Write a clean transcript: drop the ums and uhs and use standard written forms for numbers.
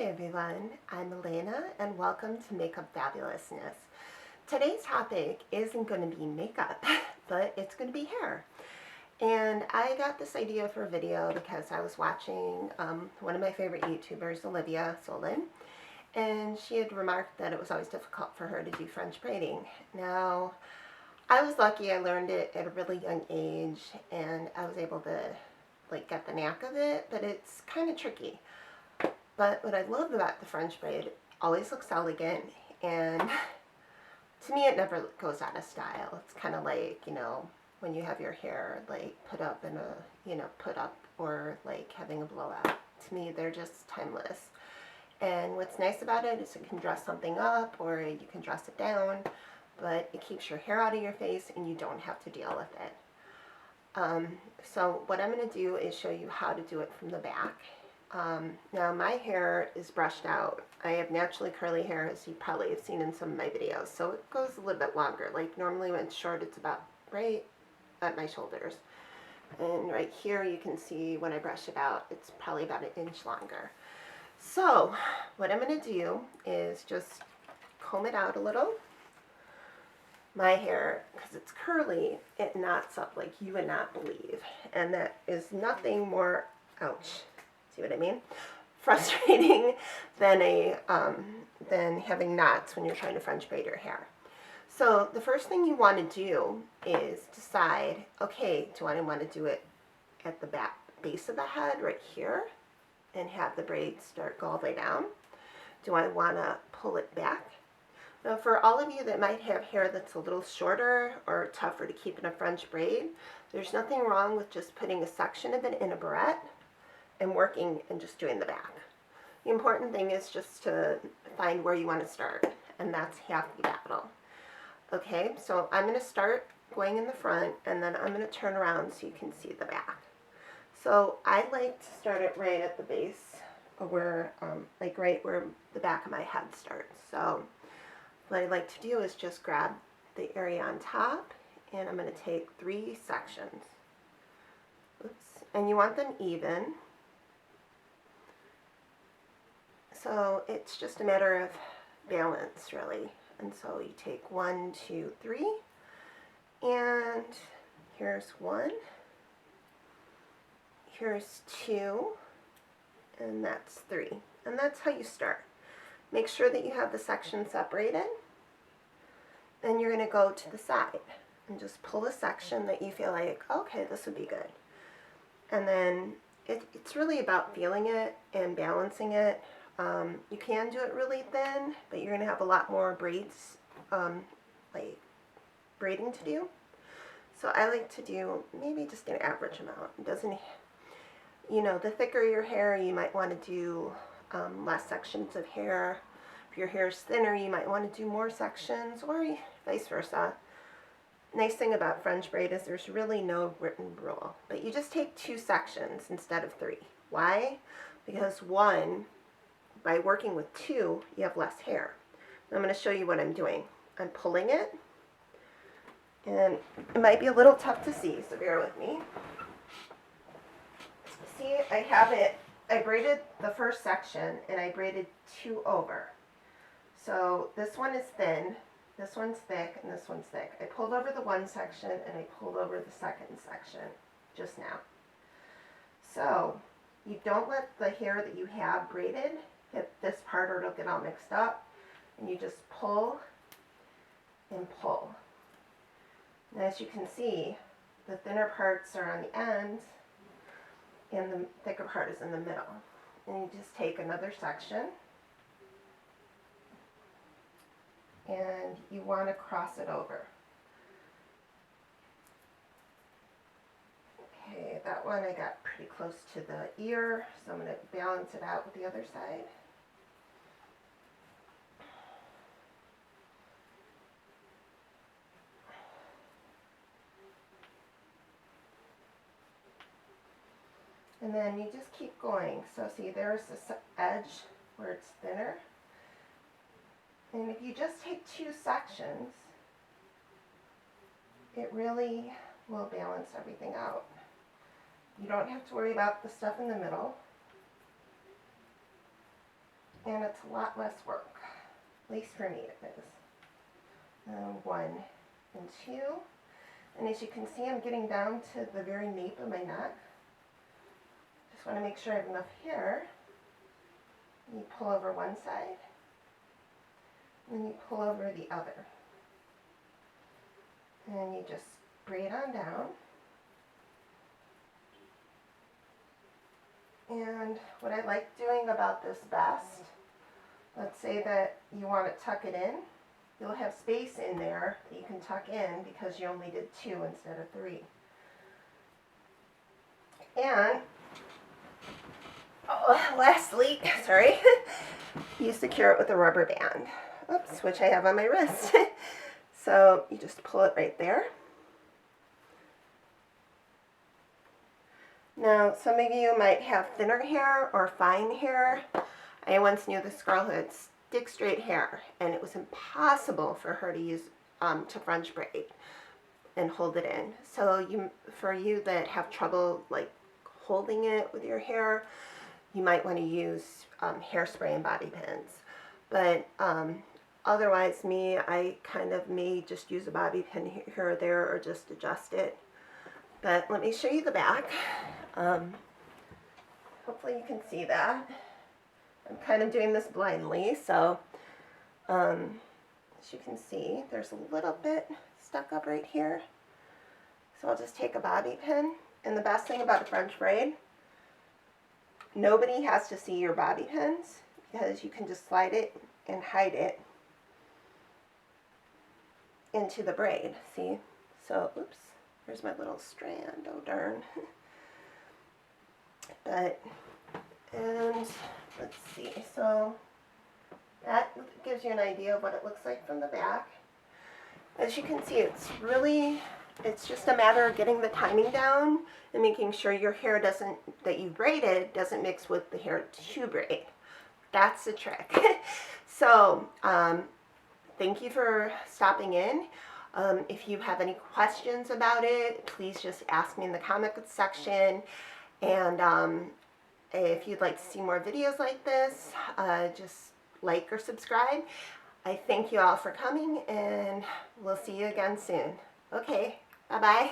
everyone, I'm Elena and welcome to Makeup Fabulousness. Today's topic isn't going to be makeup, but it's going to be hair. And I got this idea for a video because I was watching one of my favorite YouTubers, Olivia Solon, and she had remarked that it was always difficult for her to do French braiding. Now, I was lucky I learned it at a really young age and I was able to get the knack of it, but it's kind of tricky. But what I love about the French braid, it always looks elegant, and to me it never goes out of style. It's kind of like, when you have your hair put up in a, put up or having a blowout. To me, they're just timeless. And what's nice about it is it can dress something up or you can dress it down, but it keeps your hair out of your face and you don't have to deal with it. So what I'm going to do is show you how to do it from the back. Now my hair is brushed out. I have naturally curly hair, as you probably have seen in some of my videos, so it goes a little bit longer. Like normally when it's short, it's about right at my shoulders. And right here you can see when I brush it out, it's probably about an inch longer. So what I'm going to do is just comb it out a little. My hair, because it's curly, it knots up like you would not believe. And that is nothing more, ouch, see what I mean, frustrating than having knots when you're trying to French braid your hair. So the first thing you want to do is decide, okay, do I want to do it at the back base of the head right here and have the braid go all the way down? Do I want to pull it back? Now for all of you that might have hair that's a little shorter or tougher to keep in a French braid, there's nothing wrong with just putting a section of it in a barrette and working and just doing the back. The important thing is just to find where you want to start, and that's half the battle. Okay, so I'm going to start going in the front, and then I'm going to turn around so you can see the back. So I like to start it right at the base, where, right where the back of my head starts. So what I like to do is just grab the area on top, and I'm going to take 3 sections. Oops. And you want them even. So it's just a matter of balance, really. And so you take 1, 2, 3, and here's 1, here's 2, and that's 3. And that's how you start. Make sure that you have the section separated. Then you're going to go to the side and just pull a section that you feel like, okay, this would be good. And then it's really about feeling it and balancing it. You can do it really thin, but you're going to have a lot more braids, braiding to do. So I like to do maybe just an average amount. It doesn't, the thicker your hair, you might want to do less sections of hair. If your hair is thinner, you might want to do more sections, or vice versa. Nice thing about French braid is there's really no written rule, but you just take 2 sections instead of 3. Why? Because 1, by working with 2, you have less hair. I'm going to show you what I'm doing. I'm pulling it, and it might be a little tough to see, so bear with me. See, I have it, I braided the first section, and I braided 2 over. So this one is thin, this one's thick, and this one's thick. I pulled over the one section, and I pulled over the second section just now. So you don't let the hair that you have braided hit this part or it'll get all mixed up, and you just pull and pull. And as you can see, the thinner parts are on the ends and the thicker part is in the middle. And you just take another section and you want to cross it over. Okay, that one I got pretty close to the ear, so I'm going to balance it out with the other side. And then you just keep going. So see, there's this edge where it's thinner. And if you just take 2 sections, it really will balance everything out. You don't have to worry about the stuff in the middle. and it's a lot less work. At least for me it is. 1 and 2. And as you can see, I'm getting down to the very nape of my neck. Just want to make sure I have enough hair. You pull over one side, and then you pull over the other. And you just braid on down. And what I like doing about this best, let's say that you want to tuck it in, you'll have space in there that you can tuck in because you only did 2 instead of 3. And lastly, sorry, you secure it with a rubber band, oops, which I have on my wrist. So you just pull it right there. Now, some of you might have thinner hair or fine hair. I once knew this girl who had stick straight hair, and it was impossible for her to use to French braid and hold it in. So for you that have trouble like holding it with your hair, you might want to use hairspray and bobby pins. But otherwise, I kind of may just use a bobby pin here or there, or just adjust it. But let me show you the back. Hopefully you can see that. I'm kind of doing this blindly, so as you can see, there's a little bit stuck up right here. So I'll just take a bobby pin, and the best thing about a French braid, nobody has to see your bobby pins because you can just slide it and hide it into the braid. See? So, oops, here's my little strand. Oh darn. And let's see, so that gives you an idea of what it looks like from the back. As you can see, it's just a matter of getting the timing down and making sure your hair that you braided doesn't mix with the hair to braid. That's the trick. So, thank you for stopping in. If you have any questions about it, please just ask me in the comment section. And if you'd like to see more videos like this, just like or subscribe. I thank you all for coming, and we'll see you again soon. Okay, bye-bye.